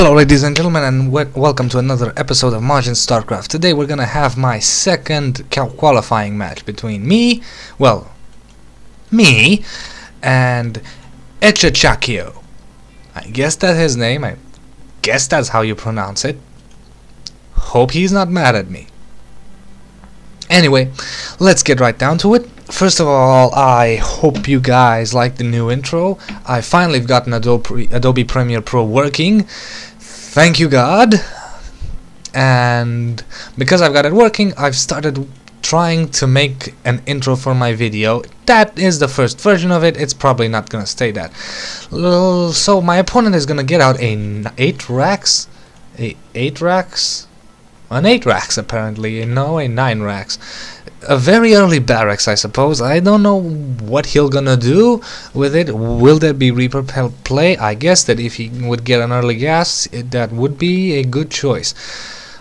Hello ladies and gentlemen, and welcome to another episode of Majin Starcraft. Today we're gonna have my second qualifying match between me and EHCHECACCHIO. I guess that's his name, I guess that's how you pronounce it. Hope he's not mad at me. Anyway, let's get right down to it. First of all, I hope you guys like the new intro. I finally gotten Adobe Premiere Pro working. Thank you God. And because I've got it working, I've started trying to make an intro for my video. That is the first version of it. It's probably not gonna stay that. So my opponent is gonna get out an 8 racks apparently. No, a 9 racks. A very early barracks, I suppose. I don't know what he'll gonna do with it. Will there be Reaper play? I guess that if he would get an early gas, that would be a good choice.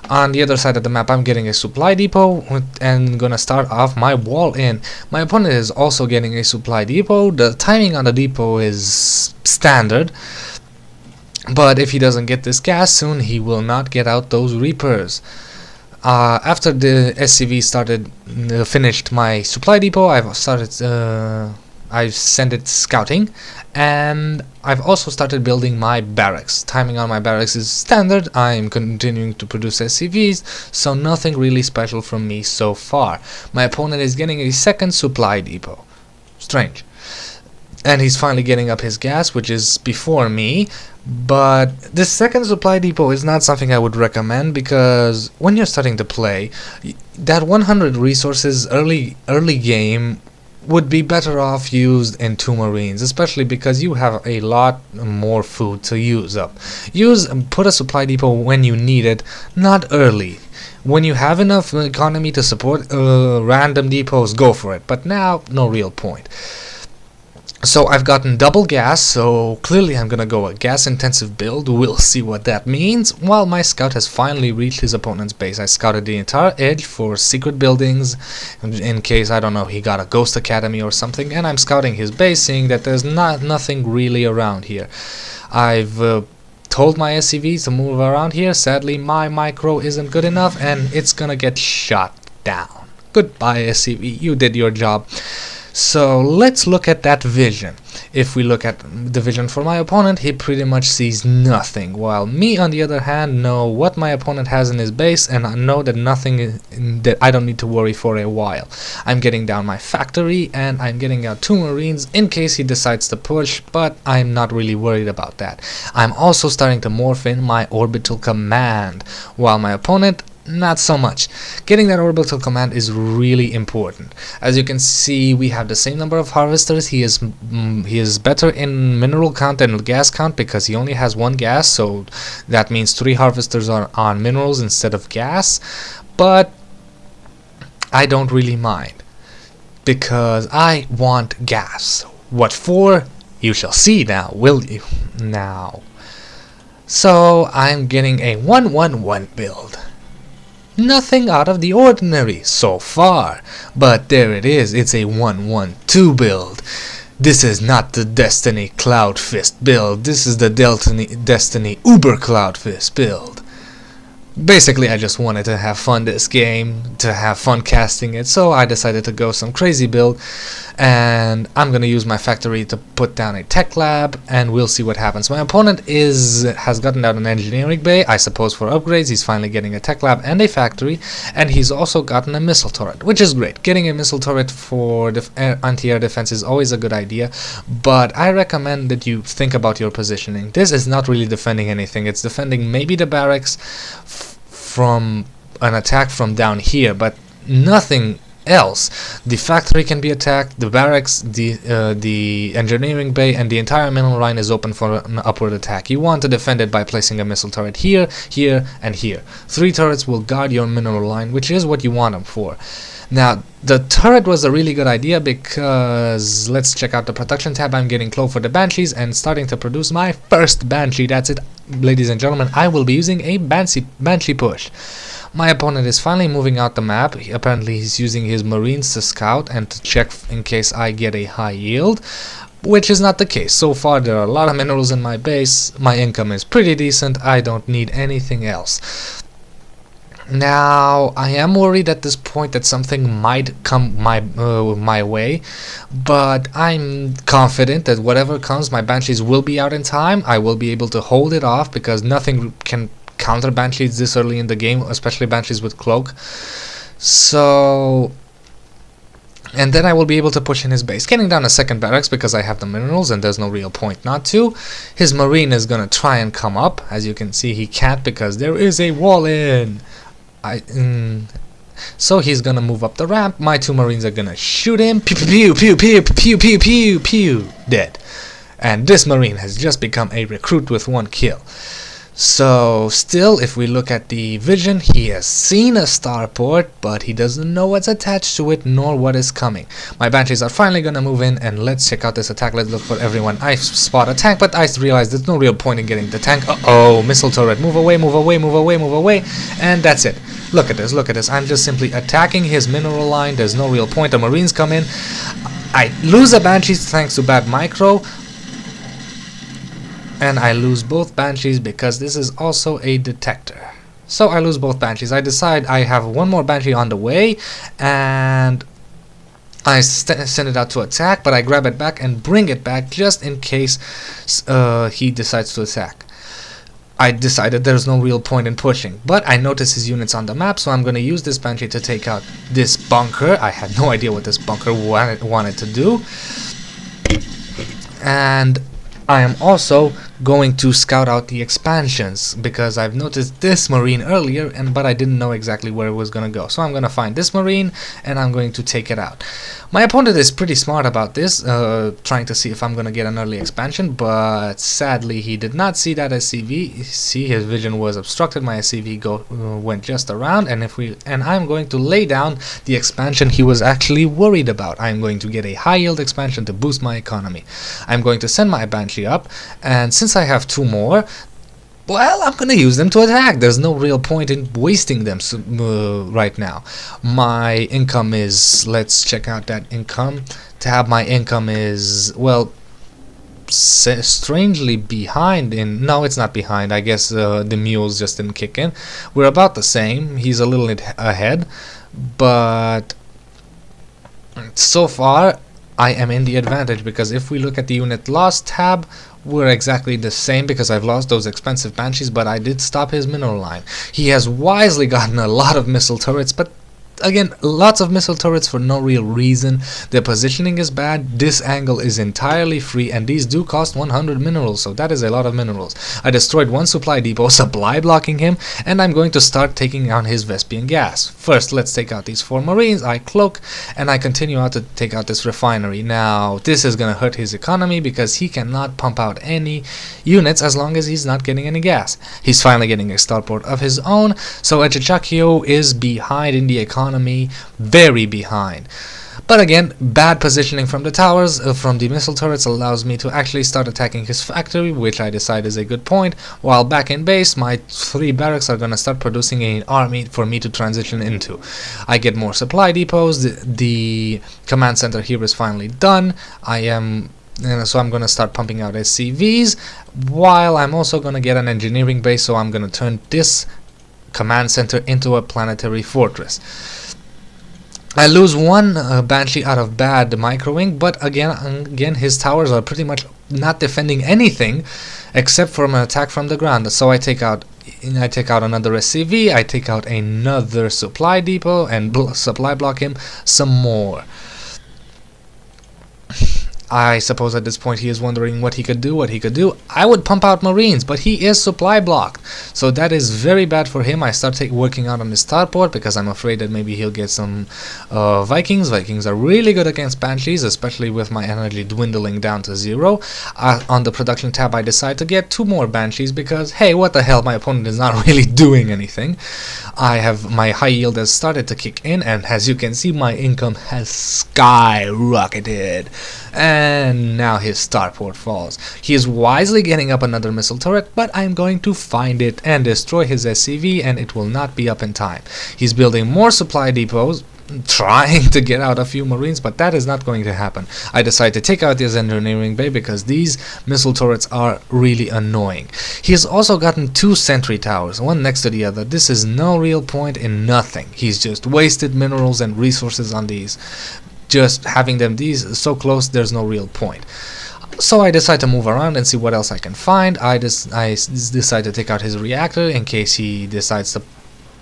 On the other side of the map, I'm getting a supply depot and gonna start off my wall in. My opponent is also getting a supply depot. The timing on the depot is standard, but if he doesn't get this gas soon, he will not get out those Reapers. After the SCV finished my supply depot, I've sent it scouting, and I've also started building my barracks. Timing on my barracks is standard. I'm continuing to produce SCVs, so nothing really special from me so far. My opponent is getting a second supply depot. Strange. And he's finally getting up his gas, which is before me. But this second supply depot is not something I would recommend, because when you're starting to play, that 100 resources early game would be better off used in 2 Marines, especially because you have a lot more food to use up. Put a supply depot when you need it, not early. When you have enough economy to support random depots, go for it. But now, no real point. So I've gotten double gas, so clearly I'm gonna go a gas intensive build. We'll see what that means. While my scout has finally reached his opponent's base, I scouted the entire edge for secret buildings in case, I don't know, he got a ghost academy or something, and I'm scouting his base, seeing that there's nothing really around here. I've told my SCV to move around here. Sadly, my micro isn't good enough and it's gonna get shot down. Goodbye SCV, you did your job. So let's look at that vision. If we look at the vision for my opponent, he pretty much sees nothing, while me on the other hand know what my opponent has in his base, and I know that that I don't need to worry for a while. I'm getting down my factory and I'm getting out 2 Marines in case he decides to push, but I'm not really worried about that. I'm also starting to morph in my orbital command, while my opponent not so much. Getting that orbital command is really important. As you can see, we have the same number of harvesters. He is better in mineral count and gas count because he only has 1 gas, so that means 3 harvesters are on minerals instead of gas. But I don't really mind, because I want gas. What for? You shall see now, will you? Now. So I'm getting a 1-1-1 build. Nothing out of the ordinary so far, but there it is. It's a 1-1-2 build. This is not the Destiny Cloud Fist build. This is the Destiny Uber Cloud Fist build. Basically, I just wanted to have fun this game, to have fun casting it, so I decided to go some crazy build, and I'm gonna use my factory to put down a tech lab, and we'll see what happens. My opponent has gotten out an engineering bay, I suppose for upgrades. He's finally getting a tech lab and a factory, and he's also gotten a missile turret, which is great. Getting a missile turret for anti-air defense is always a good idea, but I recommend that you think about your positioning. This is not really defending anything. It's defending maybe the barracks from an attack from down here, but nothing else. The factory can be attacked, the barracks, the engineering bay, and the entire mineral line is open for an upward attack. You want to defend it by placing a missile turret here, here, and here. 3 turrets will guard your mineral line, which is what you want them for. Now, the turret was a really good idea because let's check out the production tab. I'm getting close for the Banshees and starting to produce my first Banshee. That's it, ladies and gentlemen. I will be using a Banshee push. My opponent is finally moving out the map. Apparently he's using his Marines to scout and to check in case I get a high yield. which is not the case. So far there are a lot of minerals in my base, my income is pretty decent, I don't need anything else. Now, I am worried at this point that something might come my way, but I'm confident that whatever comes, my Banshees will be out in time. I will be able to hold it off because nothing can counter Banshees this early in the game, especially Banshees with Cloak. So, and then I will be able to push in his base, getting down a second barracks because I have the minerals and there's no real point not to. His Marine is gonna try and come up. As you can see, he can't because there is a wall in. So he's gonna move up the ramp. My 2 Marines are gonna shoot him. Pew pew pew pew pew pew pew pew. Dead. And this Marine has just become a recruit with 1 kill. So still, if we look at the vision, he has seen a starport, but he doesn't know what's attached to it nor what is coming. My Banshees are finally gonna move in, and let's check out this attack. Let's look for everyone. I spot a tank, but I realize there's no real point in getting the tank. Uh-oh, missile turret. Move away, move away, move away, move away. And that's it. Look at this, look at this. I'm just simply attacking his mineral line. There's no real point. The Marines come in. I lose the Banshees thanks to bad micro. And I lose both Banshees because this is also a detector. So I lose both Banshees. I decide I have 1 more Banshee on the way, and I send it out to attack, but I grab it back and bring it back just in case he decides to attack. I decided there's no real point in pushing, but I notice his units on the map, so I'm going to use this Banshee to take out this bunker. I had no idea what this bunker wanted to do. And I am also going to scout out the expansions because I've noticed this Marine earlier, but I didn't know exactly where it was going to go. So I'm going to find this Marine and I'm going to take it out. My opponent is pretty smart about this, trying to see if I'm going to get an early expansion, but sadly he did not see that SCV. See, his vision was obstructed. My SCV went just around, and I'm going to lay down the expansion he was actually worried about. I'm going to get a high yield expansion to boost my economy. I'm going to send my Banshee up, and since I have 2 more, well, I'm gonna use them to attack. There's no real point in wasting them right now. My income is, let's check out that income tab. My income is, well, strangely behind in, no, it's not behind. I guess the mules just didn't kick in. We're about the same. He's a little ahead, but so far I am in the advantage because if we look at the unit loss tab, we're exactly the same because I've lost those expensive Banshees, but I did stop his mineral line. He has wisely gotten a lot of missile turrets, but again, lots of missile turrets for no real reason. Their positioning is bad, this angle is entirely free, and these do cost 100 minerals, so that is a lot of minerals. I destroyed 1 supply depot, supply blocking him, and I'm going to start taking out his Vespian gas. First, let's take out these 4 Marines, I cloak, and I continue out to take out this refinery. Now, this is gonna hurt his economy because he cannot pump out any units as long as he's not getting any gas. He's finally getting a starport of his own, so EHCHECACCHIO is behind in the economy. Very behind. But again, bad positioning from the towers, from the missile turrets, allows me to actually start attacking his factory, which I decide is a good point. While back in base, my 3 barracks are gonna start producing an army for me to transition into. I get more supply depots. The command center here is finally done. So I'm gonna start pumping out SCVs, while I'm also gonna get an engineering base, so I'm gonna turn this command center into a planetary fortress. I lose 1 Banshee out of bad microwing, but again his towers are pretty much not defending anything except from an attack from the ground. So I take out another SCV, I take out another supply depot and supply block him some more. I suppose at this point he is wondering what he could do. I would pump out Marines, but he is supply blocked, so that is very bad for him. I start working out on his starport because I'm afraid that maybe he'll get some Vikings. Vikings are really good against Banshees, especially with my energy dwindling down to 0. On the production tab I decide to get 2 more Banshees because, hey, what the hell, my opponent is not really doing anything. My high yield has started to kick in, and as you can see, my income has skyrocketed. And now his starport falls. He is wisely getting up another missile turret, but I'm going to find it and destroy his SCV, and it will not be up in time. He's building more supply depots, trying to get out a few Marines, but that is not going to happen. I decide to take out this engineering bay because these missile turrets are really annoying. He has also gotten 2 sentry towers, one next to the other. This is no real point in nothing. He's just wasted minerals and resources on these. Just having them these so close, there's no real point. So I decide to move around and see what else I can find. I decide to take out his reactor in case he decides to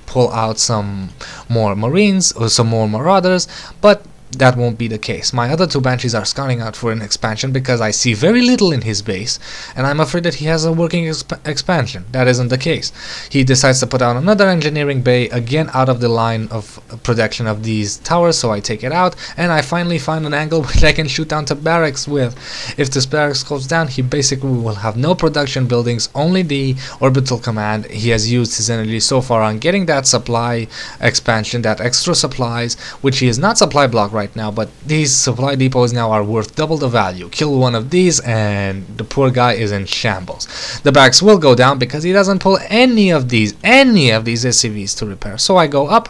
pull out some more Marines or some more Marauders, but that won't be the case. My other 2 Banshees are scouting out for an expansion because I see very little in his base, and I'm afraid that he has a working expansion. That isn't the case. He decides to put out another engineering bay, again out of the line of production of these towers, so I take it out, and I finally find an angle which I can shoot down to barracks with. If this barracks goes down, he basically will have no production buildings, only the orbital command. He has used his energy so far on getting that supply expansion, that extra supplies, which he is not supply block right now, but these supply depots now are worth double the value. Kill one of these and the poor guy is in shambles. The barracks will go down because he doesn't pull any of these SCVs to repair. So I go up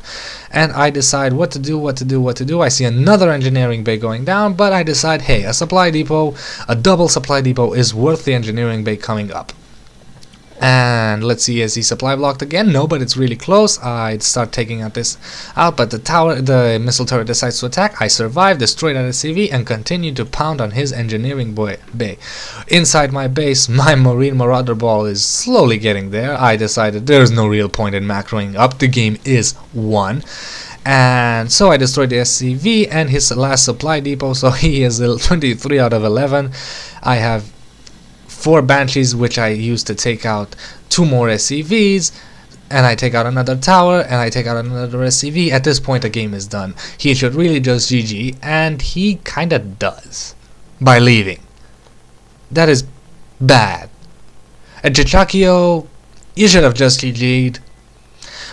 and I decide what to do. I see another engineering bay going down, but I decide, hey, a supply depot, a double supply depot is worth the engineering bay coming up. And let's see, is he supply blocked again? No, but it's really close. I start taking out this out, but the missile turret decides to attack. I survive, destroy that SCV, and continue to pound on his engineering bay. Inside my base, my Marine Marauder ball is slowly getting there. I decided there's no real point in macroing up. The game is won. And so I destroyed the SCV and his last supply depot, so he is 23 out of 11. I have 4 Banshees, which I used to take out 2 more SCVs, and I take out another tower, and I take out another SCV. At this point, the game is done. He should really just GG, and he kinda does by leaving. That is bad. At EHCHECACCHIO, you should have just GG'd.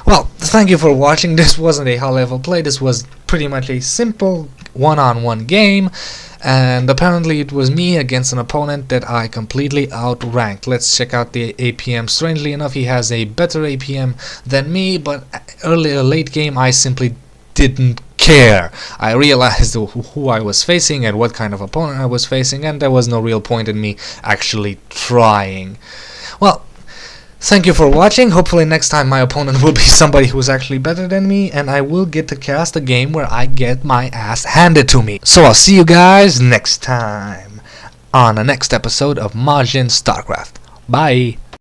Well, thank you for watching. This wasn't a high-level play. This was pretty much a simple one-on-one game, and apparently it was me against an opponent that I completely outranked. Let's check out the APM. Strangely enough, he has a better APM than me, but late game I simply didn't care. I realized who I was facing and what kind of opponent I was facing, and there was no real point in me actually trying. Well, thank you for watching. Hopefully next time my opponent will be somebody who's actually better than me, and I will get to cast a game where I get my ass handed to me. So I'll see you guys next time on the next episode of Majin Starcraft. Bye!